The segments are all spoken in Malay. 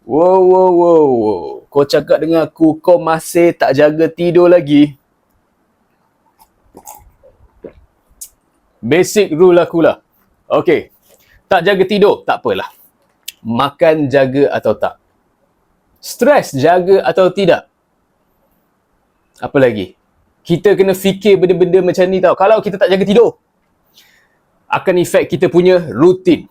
Wow, wow, wow, wow. Kau cakap dengan aku, kau masih tak jaga tidur lagi? Basic rule aku lah. Okay. Tak jaga tidur, tak apalah. Makan jaga atau tak. Stres jaga atau tidak. Apa lagi? Kita kena fikir benda-benda macam ni tau. Kalau kita tak jaga tidur, akan efek kita punya rutin.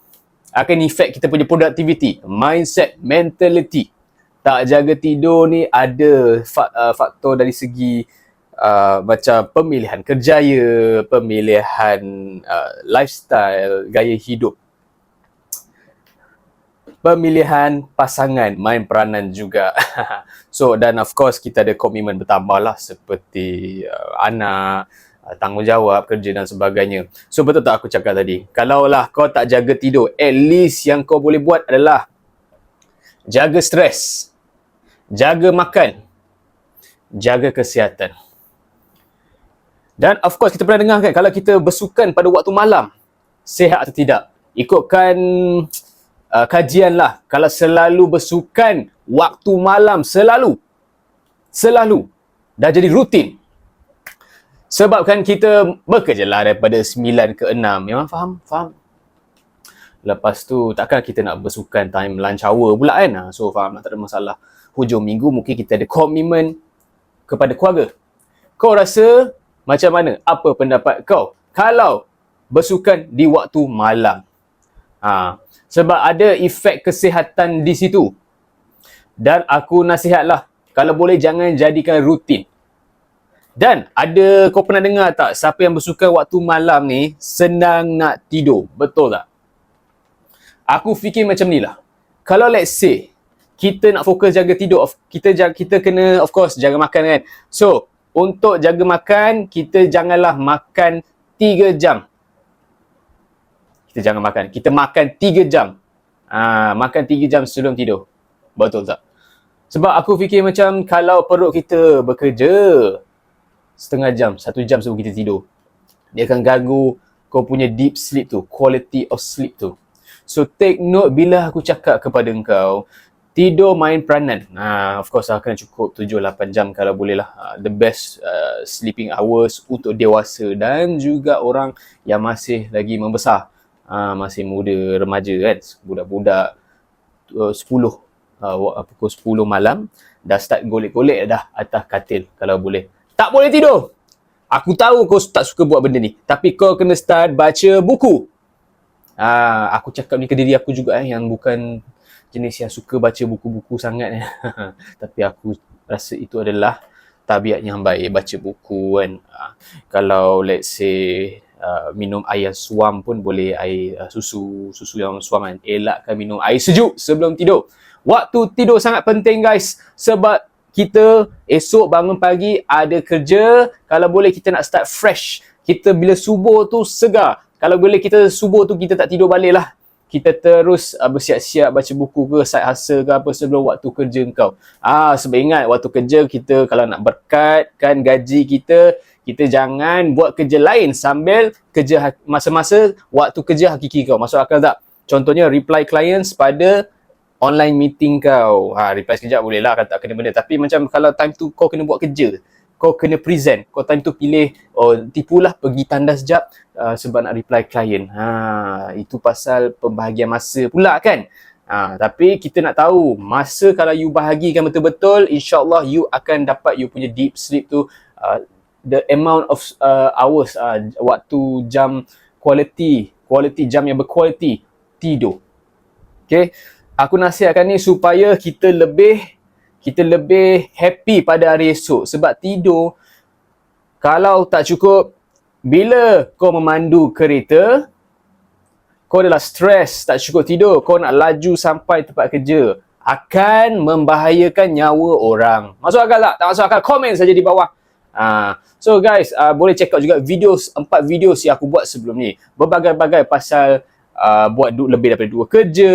Akan efek kita punya productivity, mindset, mentality. Tak jaga tidur ni ada faktor dari segi macam pemilihan kerjaya, pemilihan lifestyle, gaya hidup, pemilihan pasangan, main peranan juga. So, dan of course kita ada komitmen bertambah lah seperti anak, tanggungjawab, kerja dan sebagainya. So, betul tak aku cakap tadi? Kalaulah kau tak jaga tidur, at least yang kau boleh buat adalah jaga stres, jaga makan, jaga kesihatan. Dan of course kita pernah dengar kan, kalau kita bersukan pada waktu malam, sihat atau tidak? Ikutkan kajian lah, kalau selalu bersukan waktu malam, selalu dah jadi rutin. Sebabkan kita bekerja lah daripada 9 ke 6, memang faham? Lepas tu takkan kita nak bersukan time lunch hour pula kan? So faham, tak ada masalah. Hujung minggu mungkin kita ada komitmen kepada keluarga. Kau rasa macam mana? Apa pendapat kau kalau bersukan di waktu malam? Sebab ada efek kesihatan di situ. Dan aku nasihatlah, kalau boleh jangan jadikan rutin. Dan ada, kau pernah dengar tak, siapa yang bersukan waktu malam ni senang nak tidur? Betul tak? Aku fikir macam ni lah. Kalau let's say kita nak fokus jaga tidur, kita kena of course jaga makan kan. So, untuk jaga makan, kita janganlah makan 3 jam. Kita makan 3 jam. Makan 3 jam sebelum tidur. Betul tak? Sebab aku fikir macam kalau perut kita bekerja setengah jam, 1 jam sebelum kita tidur, dia akan ganggu kau punya deep sleep tu, quality of sleep tu. So take note bila aku cakap kepada engkau, tidur main peranan. Of course akan cukup 7-8 jam kalau boleh lah. The best sleeping hours untuk dewasa dan juga orang yang masih lagi membesar. Masih muda, remaja kan. Budak-budak 10 pukul 10 malam dah start golek-golek dah atas katil kalau boleh. Tak boleh tidur. Aku tahu kau tak suka buat benda ni, tapi kau kena start baca buku. Aku cakap ni ke diri aku juga yang bukan jenis yang suka baca buku-buku sangat. Tapi aku rasa itu adalah tabiat yang baik, baca buku kan. Kalau let's say minum air yang suam pun boleh, air susu yang suam kan. Elakkan minum air sejuk sebelum tidur. Waktu tidur sangat penting guys, sebab kita esok bangun pagi ada kerja, kalau boleh kita nak start fresh. Kita bila subuh tu segar. Kalau boleh kita subuh tu kita tak tidur balik lah. Kita terus bersiap-siap baca buku ke, side hustle ke apa sebelum waktu kerja kau. Sebab ingat waktu kerja kita kalau nak berkat kan gaji kita, kita jangan buat kerja lain sambil kerja masa-masa waktu kerja hakiki kau. Masuk akal tak? Contohnya reply clients pada online meeting kau. Reply sekejap boleh lah, tak kena benda. Tapi macam kalau time tu kau kena buat kerja, kau kena present, kau time tu pilih, tipulah pergi tandas sekejap sebab nak reply klien. Itu pasal pembahagian masa pula kan. Tapi kita nak tahu, masa kalau you bahagikan betul-betul, insyaAllah you akan dapat you punya deep sleep tu, the amount of hours, waktu jam quality jam yang berkualiti tidur. Okay, aku nasihatkan ni supaya kita lebih happy pada hari esok. Sebab tidur, kalau tak cukup, bila kau memandu kereta, kau adalah stres, tak cukup tidur, kau nak laju sampai tempat kerja, akan membahayakan nyawa orang. Masuk akal tak? Tak masuk akal? Komen saja di bawah. So guys, boleh check out juga 4 video yang aku buat sebelum ni. Berbagai-bagai pasal buat lebih daripada 2 kerja,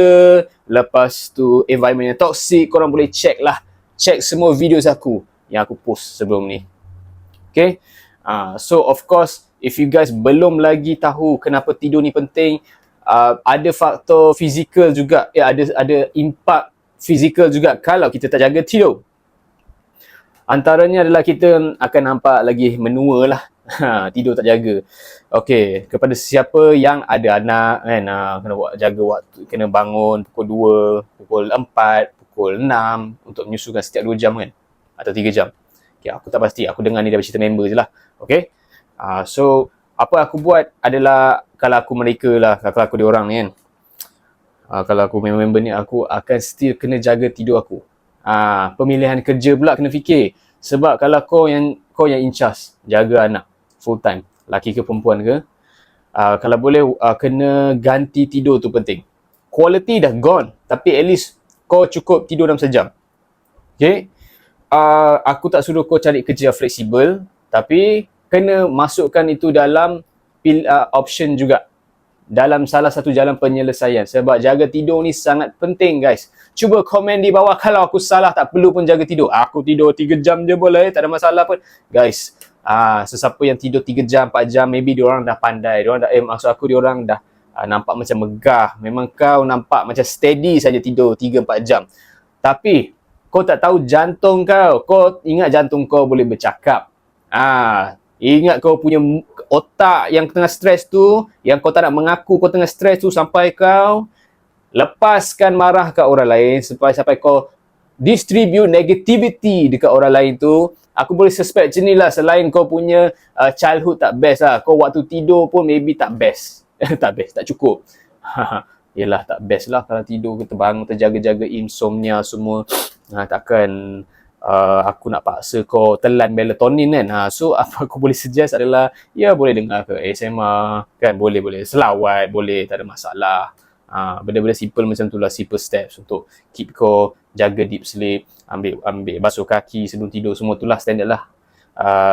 lepas tu environment yang toxic. Korang boleh check lah. Check semua video aku yang aku post sebelum ni. Okay. So of course, if you guys belum lagi tahu kenapa tidur ni penting, ada faktor fizikal juga. Ada impak fizikal juga kalau kita tak jaga tidur. Antaranya adalah kita akan nampak lagi menua lah. Tidur tak jaga. Okey, kepada siapa yang ada anak kan, kena jaga waktu, kena bangun pukul 2, pukul 4, pukul 6 untuk menyusukan setiap 2 jam kan, atau 3 jam. Okay, aku tak pasti, aku dengar ni dari cerita member je lah. Okay, so apa aku buat adalah, kalau aku mereka lah, kalau aku diorang ni kan, kalau aku member ni, aku akan still kena jaga tidur aku. Pemilihan kerja pula kena fikir. Sebab kalau kau yang in charge jaga anak full time, laki ke perempuan ke, kalau boleh kena ganti tidur tu penting. Quality dah gone, tapi at least kau cukup tidur dalam sejam. Okay, aku tak suruh kau cari kerja fleksibel, tapi kena masukkan itu dalam option juga, dalam salah satu jalan penyelesaian. Sebab jaga tidur ni sangat penting guys. Cuba komen di bawah kalau aku salah, tak perlu pun jaga tidur. Aku tidur 3 jam je boleh, tak ada masalah pun. Guys, sesiapa yang tidur 3 jam, 4 jam, maybe diorang dah pandai. Diorang dah, maksud aku diorang dah nampak macam megah. Memang kau nampak macam steady saja tidur 3-4 jam. Tapi kau tak tahu jantung kau. Kau ingat jantung kau boleh bercakap. Ingat kau punya otak yang tengah stres tu, yang kau tak nak mengaku kau tengah stres tu, sampai kau lepaskan marah kat orang lain, sampai kau distribute negativity dekat orang lain tu. Aku boleh suspect macam ni lah, selain kau punya childhood tak best lah, kau waktu tidur pun maybe tak best. Tak best, tak cukup. Yelah, tak best lah kalau tidur kita bangun terjaga-jaga insomnia semua. Takkan aku nak paksa kau telan melatonin kan. So apa aku boleh suggest adalah, ya boleh dengar ke ASMR kan, boleh selawat boleh, tak ada masalah. Benda-benda simple macam tu lah, simple steps untuk keep kau jaga deep sleep. Ambil basuh kaki sebelum tidur, semua tu lah standard lah.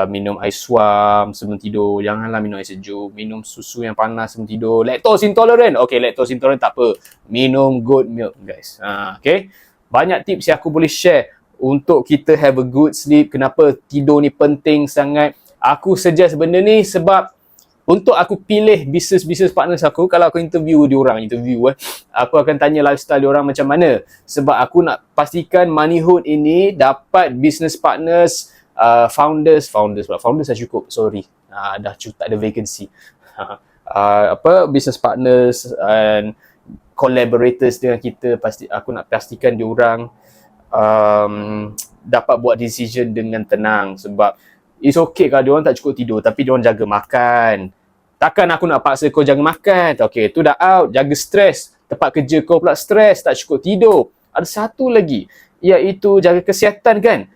Minum air suam sebelum tidur, janganlah minum air sejuk. Minum susu yang panas sebelum tidur. Lactose intolerant, okay, lactose intolerant tak apa, minum goat milk guys. Okay, banyak tips yang aku boleh share untuk kita have a good sleep. Kenapa tidur ni penting sangat. Aku suggest benda ni sebab untuk aku pilih business partners aku, kalau aku interview aku akan tanya lifestyle diorang macam mana. Sebab aku nak pastikan Moneyhood ini dapat business partners, founders dah cukup, sorry. Dah tak ada vacancy. Business partners and collaborators dengan kita, aku nak pastikan diorang dapat buat decision dengan tenang. Sebab it's okay kalau diorang tak cukup tidur, tapi diorang jaga makan. Takkan aku nak paksa kau jaga makan. Okay, tu dah out. Jaga stres, tempat kerja kau pula stres, tak cukup tidur. Ada satu lagi, iaitu jaga kesihatan kan.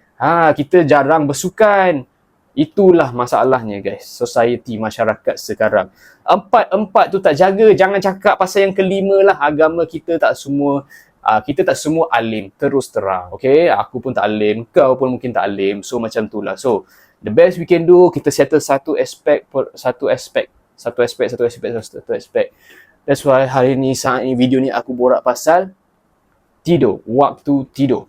Kita jarang bersukan. Itulah masalahnya guys, society, masyarakat sekarang. Empat tu tak jaga. Jangan cakap pasal yang kelima lah. Agama kita tak semua alim, terus terang. Okay, aku pun tak alim, kau pun mungkin tak alim. So macam tu lah. So the best we can do, kita settle satu aspek. That's why hari ni, saat ni, video ni aku borak pasal tidur, waktu tidur.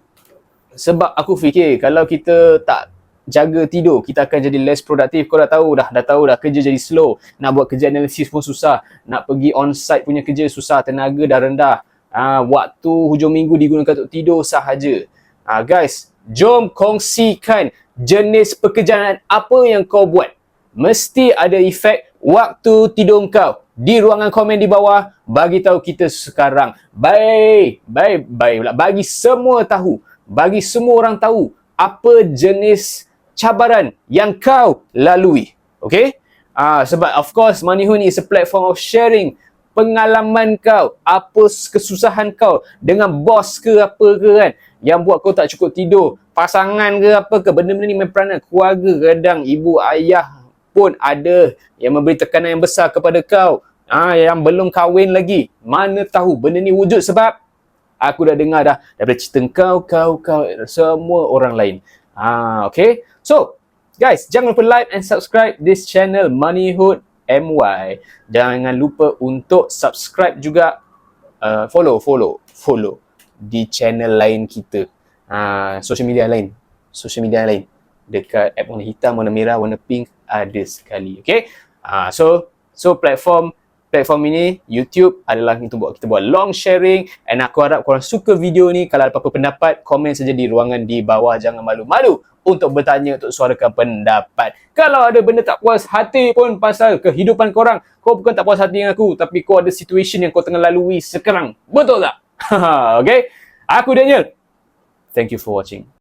Sebab aku fikir kalau kita tak jaga tidur, kita akan jadi less produktif. Kau dah tahu dah kerja jadi slow. Nak buat kerja analisis pun susah. Nak pergi on-site punya kerja susah, tenaga dah rendah. Waktu hujung minggu digunakan untuk tidur sahaja. Guys, jom kongsikan jenis pekerjaan apa yang kau buat. Mesti ada efek waktu tidur kau. Di ruangan komen di bawah, bagi tahu kita sekarang. Bagi semua tahu, bagi semua orang tahu apa jenis cabaran yang kau lalui. Okay? Sebab of course Moneyhood is a platform of sharing pengalaman kau, apa kesusahan kau dengan bos ke apa ke kan, yang buat kau tak cukup tidur, pasangan ke apa ke, benda-benda ni memperanan keluarga. Kadang ibu ayah pun ada yang memberi tekanan yang besar kepada kau, yang belum kahwin lagi. Mana tahu benda ni wujud sebab aku dah dengar daripada cerita kau, semua orang lain. Okay, so guys, jangan lupa like and subscribe this channel Moneyhood MY. Jangan lupa untuk subscribe juga, follow di channel lain kita, social media lain dekat app warna hitam, warna merah, warna pink ada sekali. Okay, so platform platform ini, YouTube adalah kita buat long sharing, and aku harap korang suka video ni. Kalau ada apa-apa pendapat, komen saja di ruangan di bawah. Jangan malu-malu untuk bertanya, untuk suarakan pendapat. Kalau ada benda tak puas hati pun pasal kehidupan korang, kau bukan tak puas hati dengan aku, tapi kau ada situation yang kau tengah lalui sekarang. Betul tak? Okay? Aku Daniel. Thank you for watching.